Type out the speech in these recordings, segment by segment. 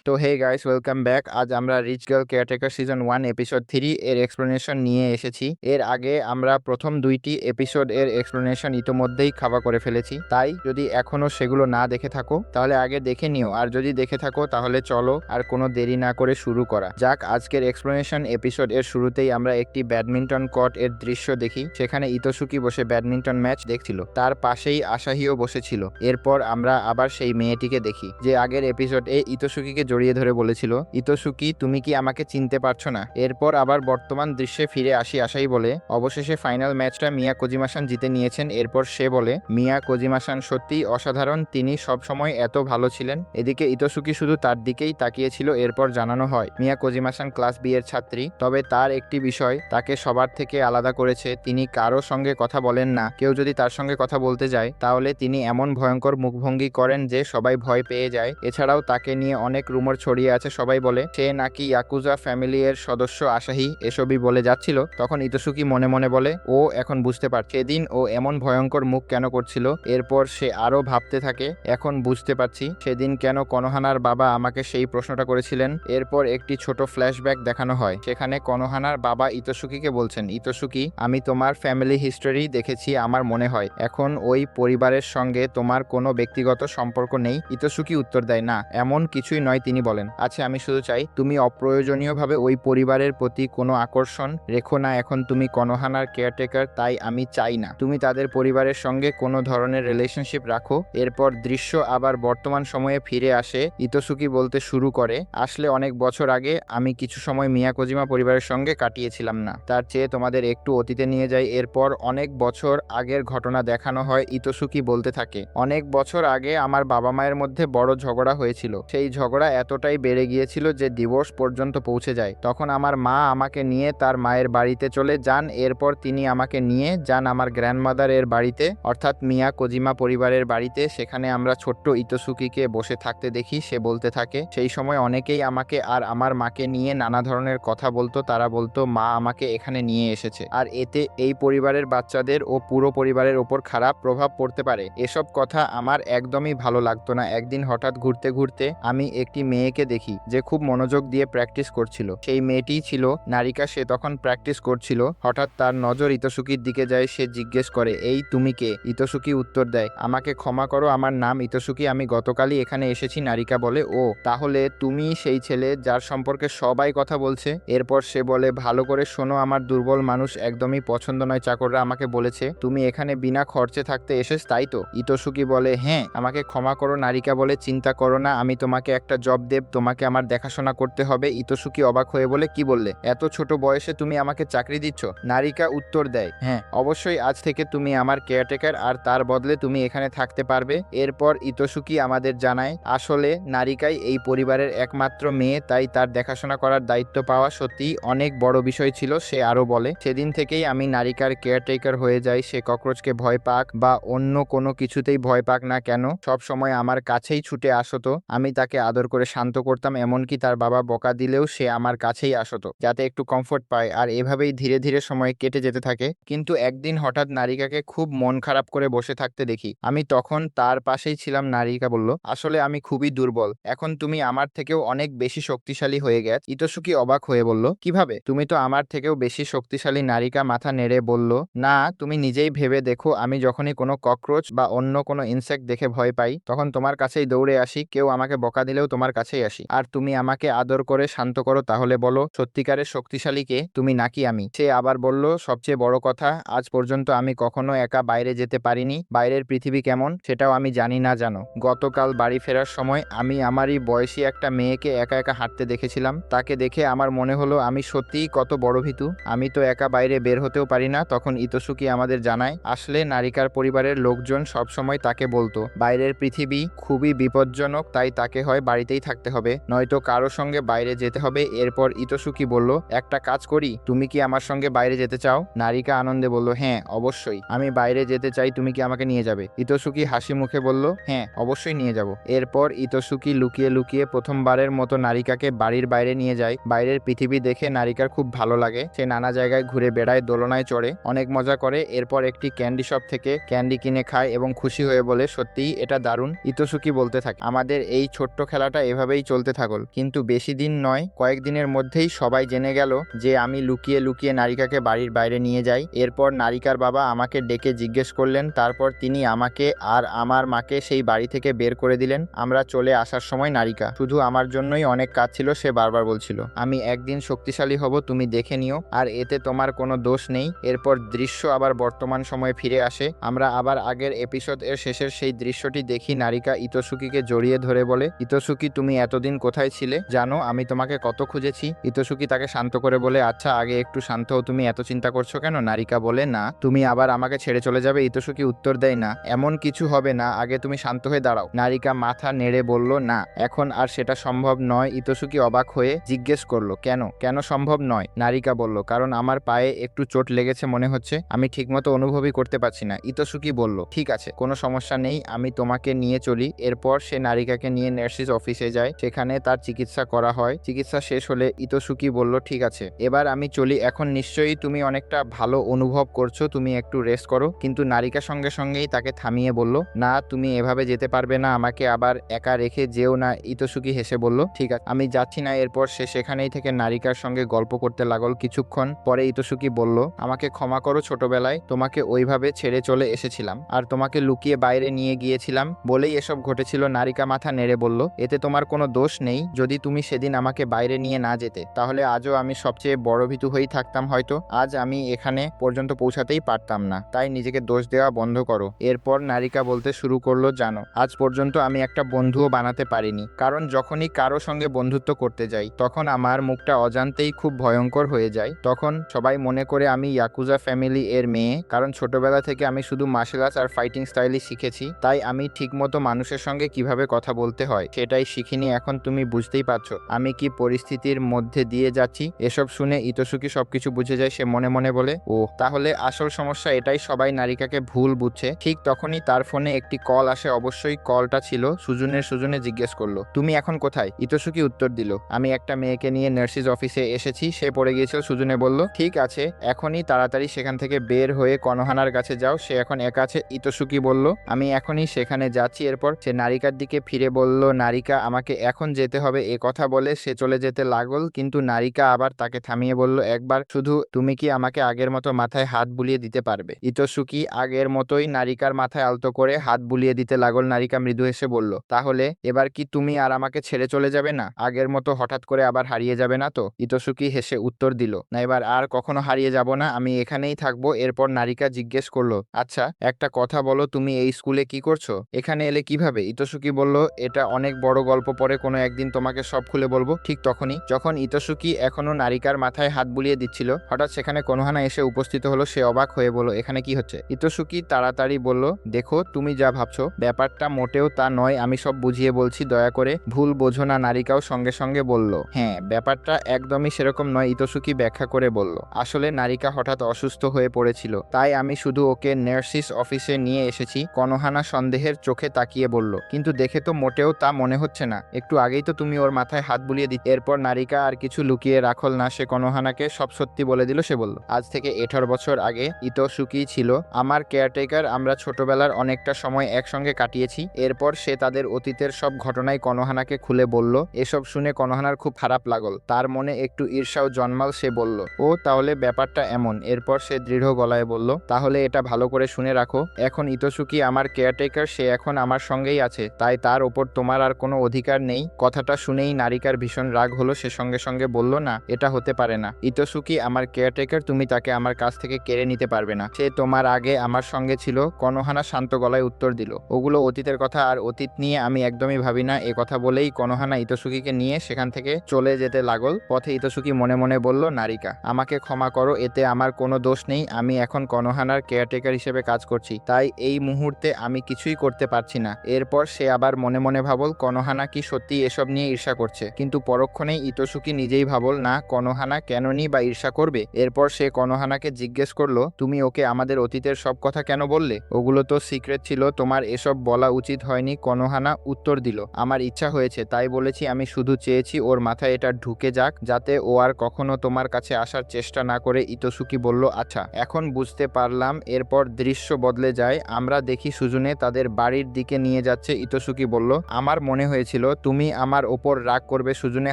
তো hey guys, welcome back. আজ আমরা rich girl caretaker season 1 episode 3 এর এক্সপ্লেনেশন নিয়ে এসেছি। এর আগে আমরা প্রথম দুইটি এপিসোড এর এক্সপ্লেনেশন ইতোমধ্যেই খাওয়া করে ফেলেছি, তাই যদি এখনো সেগুলো না দেখে থাকো তাহলে আগে দেখে নিও, আর যদি দেখে থাকো তাহলে চলো আর কোনো দেরি না করে শুরু করা যাক। আজকের এক্সপ্লেনেশন এপিসোড এর শুরুতেই আমরা একটি ব্যাডমিন্টন কোর্ট এর দৃশ্য দেখি। সেখানে ইতোসুকি বসে ব্যাডমিন্টন ম্যাচ দেখছিল, তার পাশেই আসাহিও বসেছিল। এরপর আমরা আবার সেই মেয়েটিকে দেখি যে আগের এপিসোডে ইতোসুকিকে জড়িয়ে ধরে বলেছিল, ইতোসুকি তুমি কি আমাকে চিনতে পারছো না। এরপর আবার বর্তমান দৃশ্যে ফিরে আসি। আসাই বলে অবশেষে ফাইনাল ম্যাচটা মিয়া কোজিমা-সান জিতে নিয়েছেন। এরপর সে বলে মিয়া কোজিমা-সান সত্যিই অসাধারণ, তিনি সব সময় এত ভালো ছিলেন। এদিকে ইতোসুকি শুধু তার দিকেই তাকিয়েছিল। এরপর জানানো হয় মিয়া কোজিমা-সান ক্লাস বি এর ছাত্রী, তবে তার একটি বিষয় তাকে সবার থেকে আলাদা করেছে, তিনি কারো সঙ্গে কথা বলেন না। কেউ যদি তার সঙ্গে কথা বলতে যায় তাহলে তিনি এমন ভয়ঙ্কর মুখভঙ্গি করেন যে সবাই ভয় পেয়ে যায়। এছাড়াও তাকে নিয়ে অনেক রুমর ছড়িয়ে আছে, সবাই বলে সে নাকি ইয়াকুজা ফ্যামিলি এর সদস্য। আসাহি এসবই বলে যাচ্ছিল, তখন ইতোসুকি মনে মনে বলে ও এখন বুঝতে পারছে সেদিন ও এমন ভয়ঙ্কর মুখ কেন করছিল। এরপর সে আরো ভাবতে থাকে, এখন বুঝতে পারছি সেদিন কেন কনোহানার বাবা আমাকে সেই প্রশ্নটা করেছিলেন। এরপর একটি ছোট ফ্ল্যাশব্যাক দেখানো হয়, সেখানে কনোহানার বাবা ইতোসুকিকে বলছেন, ইতোসুকি আমি তোমার ফ্যামিলি হিস্টোরি দেখেছি, আমার মনে হয় এখন ওই পরিবারের সঙ্গে তোমার কোনো ব্যক্তিগত সম্পর্ক নেই। ইতোসুকি উত্তর দেয়, না এমন কিছুই নয়। তিনি বলেন, আচ্ছা আমি শুধু চাই তুমি অপ্রয়োজনীয়ভাবে ওই পরিবারের প্রতি কোনো আকর্ষণ রেখো না। এখন তুমি কনোহানার কেয়ারটেকার, তাই আমি চাই না তুমি তাদের পরিবারের সঙ্গে কোনো ধরনের রিলেশনশিপ রাখো। এরপর দৃশ্য আবার বর্তমান সময়ে ফিরে আসে। ইতোসুকি বলতে শুরু করে, আসলে অনেক বছর আগে আমি কিছু সময় মিয়া কোজিমা পরিবারের সঙ্গে কাটিয়েছিলাম না, তার চেয়ে তোমাদের একটু অতীতে নিয়ে যাই। এরপর অনেক বছর আগের ঘটনা দেখানো হয়। ইতোসুকি বলতে থাকে, অনেক বছর আগে আমার বাবা মায়ের মধ্যে বড় ঝগড়া হয়েছিল। সেই ঝগড়া এতটাই বেড়ে গিয়েছিল যে ডিভোর্স পর্যন্ত পৌঁছে যায়। তখন আমার মা আমাকে নিয়ে তার মায়ের বাড়িতে চলে যান। এরপর তিনি আমাকে নিয়ে যান আমার গ্র্যান্ডমাদার এর বাড়িতে, অর্থাৎ মিয়া কোজিমা পরিবারের বাড়িতে। সেখানে আমরা ছোট্ট ইতোসুকিকে বসে থাকতে দেখি। সে বলতে থাকে, সেই সময় অনেকেই আমাকে আর আমার মাকে নিয়ে নানা ধরনের কথা বলতো। তারা বলতো মা আমাকে এখানে নিয়ে এসেছে আর এতে এই পরিবারের বাচ্চাদের ও পুরো পরিবারের ওপর খারাপ প্রভাব পড়তে পারে। এসব কথা আমার একদমই ভালো লাগতো না। একদিন হঠাৎ ঘুরতে ঘুরতে আমি একটি মেয়েকে দেখি যে খুব মনোযোগ দিয়ে প্র্যাকটিস করছিল। সেই মেয়েটিই ছিল নারিকা। সে তখন প্র্যাকটিস করছিল, হঠাৎ তার নজর ইতোসুকির দিকে যায়। সে জিজ্ঞেস করে, এই তুমি কে? ইতোসুকি উত্তর দেয়, আমাকে ক্ষমা করো, আমার নাম ইতোসুকি, আমি গতকালই এখানে এসেছি। নারিকা বলে, ও তাহলে তুমি সেই ছেলে যার সম্পর্কে সবাই কথা বলছে। এরপর সে বলে, ভালো করে শোনো, আমার দুর্বল মানুষ একদমই পছন্দ নয়। চাকররা আমাকে বলেছে তুমি এখানে বিনা খরচে থাকতে এসেছ, তাই তো? ইতোসুকি বলে, হ্যাঁ, আমাকে ক্ষমা করো। নারিকা বলে, চিন্তা করো না, আমি তোমাকে একটা জব দেব, তোমাকে আমার দেখাশোনা করতে হবে। ইতোসুকি অবাক হয়ে বলে, কি বললে? এত ছোট বয়সে তুমি আমাকে চাকরি দিচ্ছ? নারিকা উত্তর দেয়, হ্যাঁ অবশ্যই, আজ থেকে তুমি আমার কেয়ারটেকার আর তার বদলে তুমি এখানে থাকতে পারবে। এরপর ইতোসুকি আমাদের জানায় আসলে নারিকাই এই পরিবারের একমাত্র মেয়ে, তাই তার দেখাশোনা করার দায়িত্ব পাওয়া সত্যিই অনেক বড় বিষয় ছিল। সে আরো বলে, সেদিন থেকেই আমি নারিকার কেয়ারটেকার হয়ে যাই। সে ককরোচকে ভয় পাক বা অন্য কোনো কিছুতেই ভয় পাক না কেন, সব সময় আমার কাছেই ছুটে আসতো। আমি তাকে আদর করে শান্ত করতাম, এমনকি তার বাবা বকা দিলেও সে আমার কাছেই আসতো যাতে একটু কমফোর্ট পায়। আর এভাবেই ধীরে ধীরে সময় কেটে যেতে থাকে। কিন্তু একদিন হঠাৎ নারিকাকে খুব মন খারাপ করে বসে থাকতে দেখি। আমি তখন তার পাশেই ছিলাম। নারিকা বলল, আসলে আমি খুবই দুর্বল, এখন তুমি আমার থেকেও অনেক বেশি শক্তিশালী হয়ে গেছ। ইতোসুকি অবাক হয়ে বলল, কিভাবে? তুমি তো আমার থেকেও বেশি শক্তিশালী। নারিকা মাথা নেড়ে বলল, না তুমি নিজেই ভেবে দেখো, আমি যখনই কোনো ককরোচ বা অন্য কোনো ইনসেক্ট দেখে ভয় পাই তখন তোমার কাছেই দৌড়ে আসি। কেউ আমাকে বকা দিলেও তোমার কাছেই আসি। আর তুমি আমাকে আদর করে শান্ত করো। তাহলে বলো, সত্যিকারের শক্তিশালী কে, তুমি নাকি আমি? সে আবার বলল, সবচেয়ে বড় কথা, আজ পর্যন্ত আমি কখনো একা বাইরে যেতে পারিনি। বাইরের পৃথিবী কেমন সেটাও আমি জানি না, জানো? গতকাল বাড়ি ফেরার সময় আমি আমারই বয়সী একটা মেয়েকে একা একা হাঁটতে দেখেছিলাম। তাকে দেখে আমার মনে হলো আমি সত্যিই কত বড় ভীতু, আমি তো একা বাইরে বের হতেও পারি না। তখন ইতোসুকি আমাদের জানায়, আসলে নারিকার পরিবারের লোকজন সবসময় তাকে বলতো বাইরের পৃথিবী খুবই বিপজ্জনক, তাই তাকে হয় বাড়িতেই থাকতে হবে, নয়তো কারো সঙ্গে বাইরে যেতে হবে। এরপর ইতোসুকি বলল, একটা কাজ করি, তুমি কি আমার সঙ্গে বাইরে যেতে চাও? নারিকা আনন্দে বলল, হ্যাঁ অবশ্যই, আমি বাইরে যেতে চাই, তুমি কি আমাকে নিয়ে যাবে? ইতোসুকি হাসি মুখে বলল, হ্যাঁ অবশ্যই নিয়ে যাব। এরপর ইতোসুকি লুকিয়ে লুকিয়ে প্রথমবারের মতো নারিকাকে বাড়ির বাইরে নিয়ে যায়। বাইরের পৃথিবী দেখে নারিকার খুব ভালো লাগে। সে নানা জায়গায় ঘুরে বেড়ায়, দোলনায় চড়ে, অনেক মজা করে। এরপর একটি ক্যান্ডি শপ থেকে ক্যান্ডি কিনে খায় এবং খুশি হয়ে বলে, সত্যিই এটা দারুণ। ইতোসুকি বলতে থাকে, আমাদের এই ছোট্ট খেলাটা এভাবেই চলতে থাকল। কিন্তু বেশি দিন নয়, কয়েকদিনের মধ্যেই সবাই জেনে গেল যে আমি লুকিয়ে লুকিয়ে নারিকাকে বাড়ির বাইরে নিয়ে যাই। এরপর নারিকার বাবা আমাকে ডেকে জিজ্ঞেস করলেন, তারপর তিনি আমাকে আর আমার মাকে সেই বাড়ি থেকে বের করে দিলেন। আমরা চলে আসার সময় নারিকা শুধু আমার জন্যই অনেক কাজ ছিল, সে বারবার বলছিল আমি একদিন শক্তিশালী হব, তুমি দেখে নিও, আর এতে তোমার কোনো দোষ নেই। এরপর দৃশ্য আবার বর্তমান সময়ে ফিরে আসে। আমরা আবার আগের এপিসোড এর শেষের সেই দৃশ্যটি দেখি। নারিকা ইতোসুকিকে জড়িয়ে ধরে বলে, ইতোসুকি তুমি এতদিন কোথায় ছিলে? জানো আমি তোমাকে কত খুঁজেছি। ইতোসুকি তাকে শান্ত করে বলে, আচ্ছা আগে একটু শান্ত হও, তুমি এত চিন্তা করছো কেন? নারিকা বলে, না তুমি আবার আমাকে ছেড়ে চলে যাবে? ইতোসুকি উত্তর দেয়, না এমন কিছু হবে না, আগে তুমি শান্ত হয়ে দাঁড়াও। নারিকা মাথা নেড়ে বলল, না এখন আর সেটা সম্ভব নয়। ইতোসুকি অবাক হয়ে জিজ্ঞেস করলো, কেন কেন সম্ভব নয়? নারিকা বলল, কারণ আমার পায়ে একটু চোট লেগেছে মনে হচ্ছে, আমি ঠিকমতো অনুভবই করতে পারছি না। ইতোসুকি বলল, ঠিক আছে কোনো সমস্যা নেই, আমি তোমাকে নিয়ে চলি। এরপর সে নারিকাকে নিয়ে নার্সিস অফিসে যায়, সেখানে তার চিকিৎসা করা হয়। চিকিৎসা শেষ হলে ইতোসুকি বলল, ঠিক আছে এবার আমি চলি, এখন নিশ্চয়ই তুমি অনেকটা ভালো অনুভব করছো, তুমি একটু রেস্ট করো। কিন্তু নারিকা সঙ্গে সঙ্গেই তাকে থামিয়ে বলল, না তুমি এভাবে যেতে পারবে না, আমাকে আবার একা রেখে যেও না। ইতোসুকি হেসে বলল, ঠিক আছে আমি যাচ্ছি না। এরপর সে সেখানেই থেকে নারিকার সঙ্গে গল্প করতে লাগল। কিছুক্ষণ পরে ইতোসুকি বলল, আমাকে ক্ষমা করো, ছোটবেলায় তোমাকে ওইভাবে ছেড়ে চলে এসেছিলাম আর তোমাকে লুকিয়ে বাইরে নিয়ে গিয়েছিলাম বলেই এসব ঘটেছিল। নারিকা মাথা নেড়ে বলল, এতে তোমার কোনো দোষ নেই, যদি তুমি সেদিন আমাকে বাইরে নিয়ে না যেতে তাহলে আজও আমি সবচেয়ে বড় ভীতু হয়েই থাকতাম, হয়তো আজ আমি এখানে পর্যন্ত পৌঁছাতেই পারতাম না, তাই নিজেকে দোষ দেওয়া বন্ধ করো। এরপর নারিকা বলতে শুরু করলো, জানো আজ পর্যন্ত আমি একটা বন্ধুও বানাতে পারিনি, কারণ যখনই কারো সঙ্গে বন্ধুত্ব করতে যাই তখন আমার মুখটা অজান্তেই খুব ভয়ঙ্কর হয়ে যায়। তখন সবাই মনে করে আমি ইয়াকুজা ফ্যামিলি এর মেয়ে, কারণ ছোটবেলা থেকে আমি শুধু মার্শাল আর্টস আর ফাইটিং স্টাইলই শিখেছি, তাই আমি ঠিকমতো মানুষের সঙ্গে কিভাবে কথা বলতে হয় সেটাই শিখিনি। এখন তুমি বুঝতেই পারছো আমি কি পরিস্থিতির মধ্যে দিয়ে যাচ্ছি। এসব শুনে ইতোসুকি সবকিছু বুঝে যায়। সে মনে মনে বলে, ও তাহলে আসল সমস্যা এটাই, সবাই নারিকাকে ভুল বুঝছে। ঠিক তখনই তার ফোনে একটি কল আসে, অবশ্যই কলটা ছিল সুজুনের। সুজুনে জিজ্ঞেস করলো, তুমি এখন কোথায়? ইতোসুকি উত্তর দিল, আমি একটা মেয়েকে নিয়ে নার্সিস অফিসে এসেছি, সে পড়ে গিয়েছিল। সুজুনে বলল, ঠিক আছে এখনই তাড়াতাড়ি সেখান থেকে বের হয়ে কনোহানার কাছে যাও, সে এখন একা আছে। ইতোসুকি বলল, আমি এখনই সেখানে যাচ্ছি। এরপর সে নারিকার দিকে ফিরে বলল, নারিকা আমাকে এখন যেতে হবে। এ কথা বলে সে চলে যেতে লাগল, কিন্তু নারিকা আবার তাকে থামিয়ে বলল, একবার শুধু তুমি কি আমাকে আগের মতো মাথায় হাত বুলিয়ে দিতে পারবে? ইতোসুকি আগের মতোই নারিকার মাথায় আলতো করে হাত বুলিয়ে দিতে লাগল। নারিকা মৃদু হেসে বলল, তাহলে এবার কি তুমি আর আমাকে ছেড়ে চলে যাবে না? আগের মতো হঠাৎ করে আবার হারিয়ে যাবে না তো? ইতোসুকি হেসে উত্তর দিল, না এবার আর কখনো হারিয়ে যাব না, আমি এখানেই থাকবো। এরপর নারিকা জিজ্ঞেস করলো, আচ্ছা একটা কথা বলো, তুমি এই স্কুলে কি করছো? এখানে এলে কিভাবে? ইতোসুকি বলল, এটা অনেক বড় গল্প, পরে কোনো একদিন তোমাকে সব খুলে বলবো। ঠিক তখনই যখন ইতোসুকি এখনো নারিকার মাথায় হাত বুলিয়ে দিচ্ছিল, হঠাৎ সেখানে কোনোহানা এসে উপস্থিত হলো। সে অবাক হয়ে বলল, এখানে কি হচ্ছে? ইতোসুকি তাড়াতাড়ি বলল, দেখো তুমি যা ভাবছো ব্যাপারটা মোটেও তা নয়, আমি সব বুঝিয়ে বলছি, দয়া করে ভুল বোঝো না। নারিকাও সঙ্গে সঙ্গে বলল, হ্যাঁ ব্যাপারটা একদমই সেরকম নয়। ইতোসুকি ব্যাখ্যা করে বলল, আসলে নারিকা হঠাৎ অসুস্থ হয়ে পড়েছিল, তাই আমি শুধু ওকে নার্সিস অফিসে নিয়ে এসেছি। কোনোহানা সন্দেহের চোখে তাকিয়ে বলল, কিন্তু দেখে তো মোটেও তা মনে হচ্ছে না, একটু আগেই তো তুমি ওর মাথায় হাত বুলিয়ে দিতে। এরপর নারিকা আর কিছু লুকিয়ে রাখল না, সে কোনোহানাকে সব সত্যি বলে দিল। সে বলল, আজ থেকে 18 বছর আগে ইতোসুকি ছিল আমার কেয়ারটেকার, আমরা ছোটবেলার অনেকটা সময় একসঙ্গে কাটিয়েছি। এরপর সে তাদের অতীতের সব ঘটনাই কোনোহানাকে খুলে বলল। এসব শুনে কোনোহানার খুব খারাপ লাগল, তার মনে একটু ঈর্ষাও জন্মাল। সে বলল, ও তাহলে ব্যাপারটা এমন? এরপর সে দৃঢ় গলায় বলল, তাহলে এটা ভালো করে শুনে রাখো, এখন ইতোসুকি আমার কেয়ারটেকার, সে এখন আমার সঙ্গেই আছে, তাই তার ওপর তোমার আর কোনো অধিকার নেই। কথাটা শুনেই নারিকার ভীষণ রাগ হলো। সে সঙ্গে সঙ্গে বলল, না এটা হতে পারে না, ইতোসুকি আমার কেয়ারটেকার, তুমি তাকে আমার কাছ থেকে কেড়ে নিতে পারবে না, সে তোমার আগে আমার সঙ্গে ছিল। কোনোহানা শান্ত গলায় উত্তর দিল, ওগুলো অতীতের কথা, আর অতীত নিয়ে আমি একদমই ভাবি না। এ কথা বলেই কোনোহানা ইতোসুকিকে নিয়ে সেখান থেকে চলে যেতে লাগল। পথে ইতোসুকি মনে মনে বলল, নারিকা আমাকে ক্ষমা করো, এতে আমার কোনো দোষ নেই, আমি এখন কোনোহানার কেয়ারটেকার হিসেবে কাজ করছি, তাই এই মুহূর্তে আমি কিছুই করতে পারছি না। এরপর সে আবার মনে মনে ভাবল, কোনোহানা কি সত্যি এসব নিয়ে ঈর্ষা করছে? কিন্তু পরক্ষণেই ইতোসুকি নিজেই ভাবল, না কোনোহানা কেননি বা ঈর্ষা করবে। এরপর সে কোনোহানাকে জিজ্ঞেস করলো, তুমি ওকে আমাদের অতীতের সব কথা কেন বললে? ওগুলো তো সিক্রেট ছিল, তোমার এসব বলা উচিত হয়নি। কোনোহানা উত্তর দিল, আমার ইচ্ছা হয়েছে তাই বলেছি, আমি শুধু চেয়েছি ওর মাথায় এটা ঢুকে যাক, যাতে ও আর কখনো তোমার কাছে আসার চেষ্টা না করে। ইতোসুকি বলল, আচ্ছা এখন বুঝতে পারলাম। এরপর দৃশ্য বদলে যায়, আমরা দেখি সুজুনে তাদের বাড়ির দিকে নিয়ে যাচ্ছে। ইতোসুকি বলল, আমার মনে হয়েছিল বলেছিল তুমি আমার ওপর রাগ করবে। সুজুনে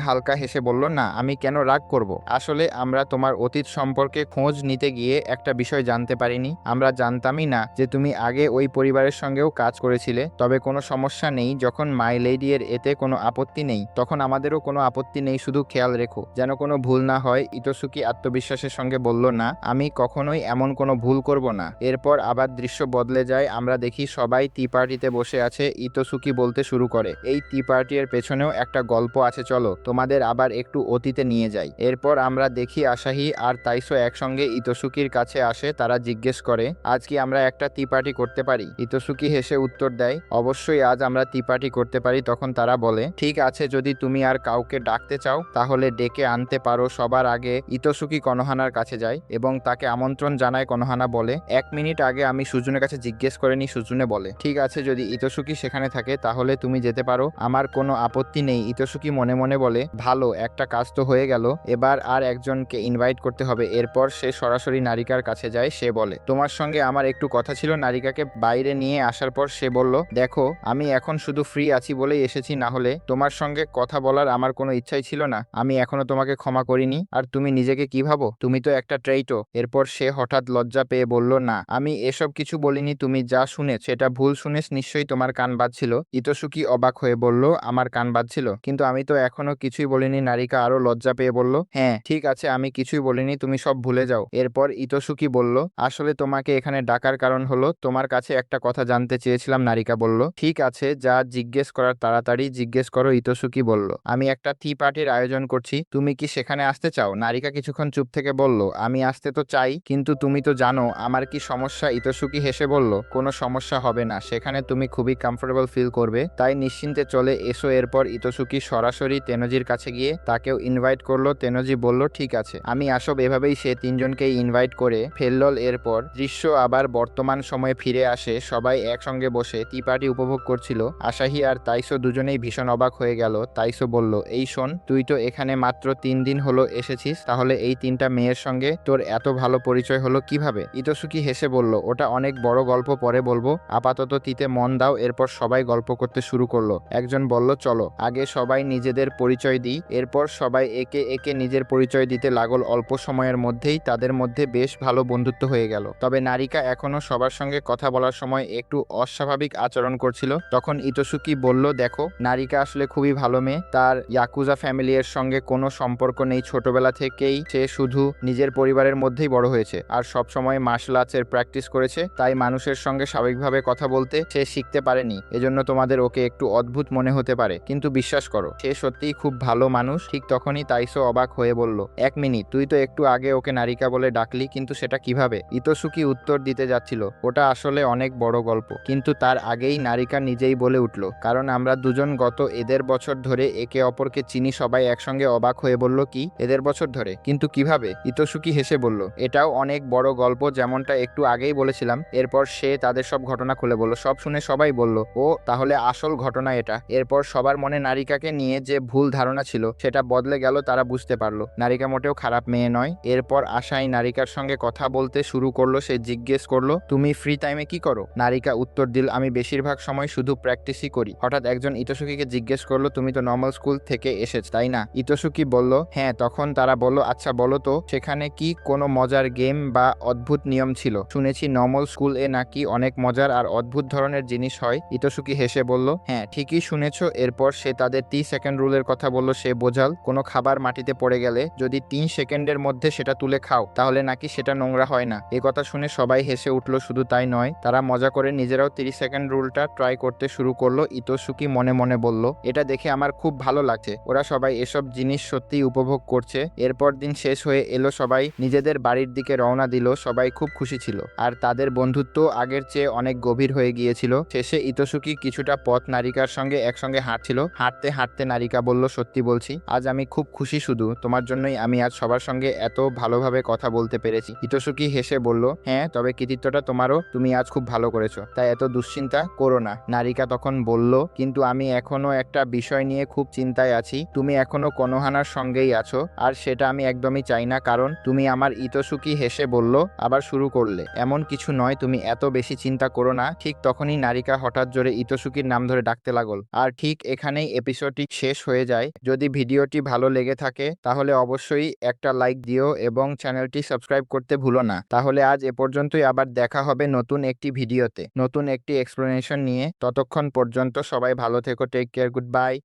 হালকা হেসে বলল, না, আমি কেন রাগ করব? আসলে আমরা তোমার অতীত সম্পর্কে খোঁজ নিতে গিয়ে একটা বিষয় জানতে পারিনি। আমরা জানতামই না যে তুমি আগে ওই পরিবারের সঙ্গেও কাজ করেছিলে। তবে কোনো সমস্যা নেই, যখন মাই লেডি এর এতে কোনো আপত্তি নেই তখন আমাদেরও কোনো আপত্তি নেই, শুধু খেয়াল রেখো যেন কোনো ভুল না হয়। ইতোসুকি আত্মবিশ্বাসের সঙ্গে বলল, না, আমি কখনোই এমন কোনো ভুল করব না। এরপর আবার দৃশ্য বদলে যায়, আমরা দেখি সবাই টি পার্টিতে বসে আছে। ইতোসুকি বলতে শুরু করে, এই টি পার্টির পেছনেও একটা গল্প আছে, চলো তোমাদের আবার একটু অতীতে নিয়ে যাই। এরপর আমরা দেখি আসাহি আর তাইসো একসঙ্গে ইতোসুকির কাছে আসে। তারা জিজ্ঞেস করে, আজ কি আমরা একটা টি পার্টি করতে পারি? ইতোসুকি হেসে উত্তর দেয়, অবশ্যই আজ আমরা টি পার্টি করতে পারি। তখন তারা বলে, ঠিক আছে, যদি তুমি আর কাউকে ডাকতে চাও তাহলে ডেকে আনতে পারো। সবার আগে ইতোসুকি কনোহানার কাছে যায় এবং তাকে আমন্ত্রণ জানায়। কনোহানা বলে, 1 মিনিট আগে আমি সুজুনের কাছে জিজ্ঞেস করিনি। সুজুনে বলে, ঠিক আছে, যদি ইতোসুকি সেখানে থাকে তাহলে তুমি যেতে পারো, আমার কোনো আপত্তি নেই। ইতোসুকি মনে মনে বলে, ভালো, একটা কাজ তো হয়ে গেল, এবার আর একজনকে ইনভাইট করতে হবে। এরপর সে সরাসরি নারিকার কাছে যায়। সে বলে, তোমার সঙ্গে আমার একটু কথা ছিল। নারিকাকে বাইরে নিয়ে আসার পর সে বলল, দেখো, আমি এখন শুধু ফ্রি আছি বলেই এসেছি, না হলে তোমার সঙ্গে কথা বলার আমার কোনো ইচ্ছাই ছিল না। আমি এখনো তোমাকে ক্ষমা করিনি। আর তুমি নিজেকে কি ভাবো? তুমি তো একটা ট্রেইটো। এরপর সে হঠাৎ লজ্জা পেয়ে বলল, না, আমি এসব কিছু বলিনি। তুমি যা শুনেছ সেটা ভুল শুনেছ, নিশ্চয়ই তোমার কান বাজছিল। ইতোসুকি অবাক হয়ে বলল, আমার কান বাজছিল? কিন্তু আমি তো এখনো কিছুই বলিনি। নারিকা আরো লজ্জা পেয়ে বলল, হ্যাঁ, ঠিক আছে, আমি কিছুই বলিনি, তুমি সব ভুলে যাও। এরপর ইতোসুকি বলল, আসলে তোমাকে এখানে ডাকার কারণ হলো তোমার কাছে একটা কথা জানতে চেয়েছিলাম। নারিকা বলল, ঠিক আছে, যা জিজ্ঞেস করার তাড়াতাড়ি জিজ্ঞেস করো। ইতোসুকি বলল, আমি একটা টি পার্টির আয়োজন করছি, তুমি কি সেখানে আসতে চাও? নারিকা কিছুক্ষণ চুপ থেকে বলল, আমি আসতে তো চাই, কিন্তু তুমি তো জানো আমার কি সমস্যা। ইতোসুকি হেসে বলল, কোনো সমস্যা হবে না, সেখানে তুমি খুবই কমফোর্টেবল ফিল করবে, তাই নিশ্চিন্তে চলে এসো। এরপর ইতোসুকি সরাসরি তেনজির কাছে গিয়ে তাকেও ইনভাইট করলো। তেনজি বলল, ঠিক আছে, আমি আসব। এভাবেই সে তিনজনকেই ইনভাইট করে ফেলল। এরপর দৃশ্য আবার বর্তমান সময়ে ফিরে আসে। সবাই একসঙ্গে বসে টি পার্টি উপভোগ করছিল। আসাহি আর তাইসো দুজনেই ভীষণ অবাক হয়ে গেল। তাইসো বলল, এই শোন, তুই তো এখানে মাত্র 3 দিন হলো এসেছিস, তাহলে এই 3টা মেয়ের সঙ্গে তোর এত ভালো পরিচয় হলো কিভাবে? ইতোসুকি হেসে বলল, ওটা অনেক বড় গল্প, পরে বলবো, আপাতত টিতে মন দাও। এরপর সবাই গল্প করতে শুরু করলো। একজন বলল, চলো আগে সবাই নিজেদের পরিচয় দিই। এরপর সবাই একে একে নিজের পরিচয় দিতে লাগল। অল্প সময়ের মধ্যেই তাদের মধ্যে বেশ ভালো বন্ধুত্ব হয়ে গেল। তবে নারিকা এখনো সবার সঙ্গে কথা বলার সময় একটু অস্বাভাবিক আচরণ করছিল। তখন ইতোসুকি বলল, দেখো, নারিকা আসলে খুবই ভালো মেয়ে, তার ইয়াকুজা ফ্যামিলি এর সঙ্গে কোনো সম্পর্ক নেই। ছোটবেলা থেকেই সে শুধু নিজের পরিবারের মধ্যেই বড় হয়েছে আর সব সময় মার্শাল আর্টসের প্র্যাকটিস করেছে, তাই মানুষের সঙ্গে স্বাভাবিকভাবে কথা বলতে সে শিখতে পারেনি। এজন্য তোমাদের ওকে একটু অদ্ভুত মনে হতে পারে, কিন্তু বিশ্বাস করো, সে সত্যিই খুব ভালো মানুষ। ঠিক তখনই তাইসো অবাক হয়ে বলল, 1 মিনিট, তুই তো একটু আগে ওকে নারিকা বলে ডাকলি, কিন্তু সেটা কিভাবে? ইতোসুকি উত্তর দিতে যাচ্ছিল, ওটা আসলে অনেক বড় গল্প, কিন্তু তার আগেই নারিকা নিজেই বলে উঠল, কারণ আমরা দুজন গত 1.5 বছর ধরে একে অপরকে চিনি। সবাই একসঙ্গে অবাক হয়ে বলল, কি 1.5 বছর ধরে? কিন্তু কিভাবে? ইতোসুকি হেসে বলল, এটাও অনেক বড় গল্প, যেমনটা একটু আগেই বলেছিলাম। এরপর সে তাদের সব ঘটনা খুলে বলল। সব শুনে সবাই বলল, ও, তাহলে আসল ঘটনা এটা। এরপর সবার মনে নারিকাকে নিয়ে যে ভুল ধারণা ছিল সেটা বদলে গেল। তারা বুঝতে পারলো নারিকা মোটেও খারাপ মেয়ে নয়। এরপর আশাই নারিকার সঙ্গে কথা বলতে শুরু করলো। সে জিজ্ঞেস করলো, তুমি ফ্রি টাইমে কি করো? নারিকা উত্তর দিল, আমি বেশিরভাগ সময় শুধু প্র্যাকটিসই করি। হঠাৎ একজন ইতোসুকিকে জিজ্ঞেস করলো, তুমি তো নর্মাল স্কুল থেকে এসেছ, তাই না? ইতোসুকি বলল, হ্যাঁ। তখন তারা বলল, আচ্ছা বলো তো, সেখানে কি কোনো মজার গেম বা অদ্ভুত নিয়ম ছিল? শুনেছি নর্মাল স্কুল এ নাকি অনেক মজার আর অদ্ভুত ধরনের জিনিস হয়। ইতোসুকি হেসে বলল, হ্যাঁ, ঠিকই শুনেছ। এরপর সে তাদের 3 সেকেন্ড রুলের কথা বলল। সে বোঝাল, কোনো খাবার মাটিতে পড়ে গেলে যদি 3 সেকেন্ডের মধ্যে সেটা তুলে খাও তাহলে নাকি সেটা নোংরা হয় না। এ কথা শুনে সবাই হেসে উঠল। শুধু তাই নয়, তারা মজা করে নিজেরাও 30 সেকেন্ড রুলটা ট্রাই করতে শুরু করলো। ইতোসুকি মনে মনে বলল, এটা দেখে আমার খুব ভালো লাগছে, ওরা সবাই এসব জিনিস সত্যিই উপভোগ করছে। এরপর দিন শেষ হয়ে এলো, সবাই নিজেদের বাড়ির দিকে রওনা দিল। সবাই খুব খুশি ছিল আর তাদের বন্ধুত্ব আগের চেয়ে অনেক গভীর হয়ে গিয়েছিল। শেষে ইতোসুকি কিছুটা পথ নারিকার সঙ্গে একসঙ্গে হাঁটছিল। হাঁটতে হাঁটতে নারিকা বলল, সত্যি বলছি, আজ আমি খুব খুশি, শুধু তোমার জন্যই আমি আজ সবার সঙ্গে এত ভালোভাবে কথা বলতে পেরেছি। ইতোসুকি হেসে বলল, হ্যাঁ, তবে কৃতিত্বটা তোমারও, তুমি আজ খুব ভালো করেছো, তাই এত দুশ্চিন্তা করো না। নারিকা তখন বলল, কিন্তু আমি এখনো একটা বিষয় নিয়ে খুব চিন্তায় আছি, তুমি এখনো কনোহানার সঙ্গেই আছো আর সেটা আমি একদমই চাই না, কারণ তুমি আমার। ইতোসুকি হেসে বলল, আবার শুরু করলে? এমন কিছু নয়, তুমি এত বেশি চিন্তা করো না। ঠিক তখনই নারিকা হঠাৎ জোরে ইতোসুকির নাম ধরে ডাকতে লাগল আর ঠিক এখানেই এপিসোডটি শেষ হয়ে যায়। যদি ভিডিওটি ভালো লেগে থাকে তাহলে অবশ্যই একটা লাইক দিও এবং চ্যানেলটি সাবস্ক্রাইব করতে ভুলো না। তাহলে আজ এ পর্যন্তই, আবার দেখা হবে নতুন একটি ভিডিওতে নতুন একটি এক্সপ্লেনেশন নিয়ে। ততক্ষণ পর্যন্ত সবাই ভালো থেকো, টেক কেয়ার, গুড বাই।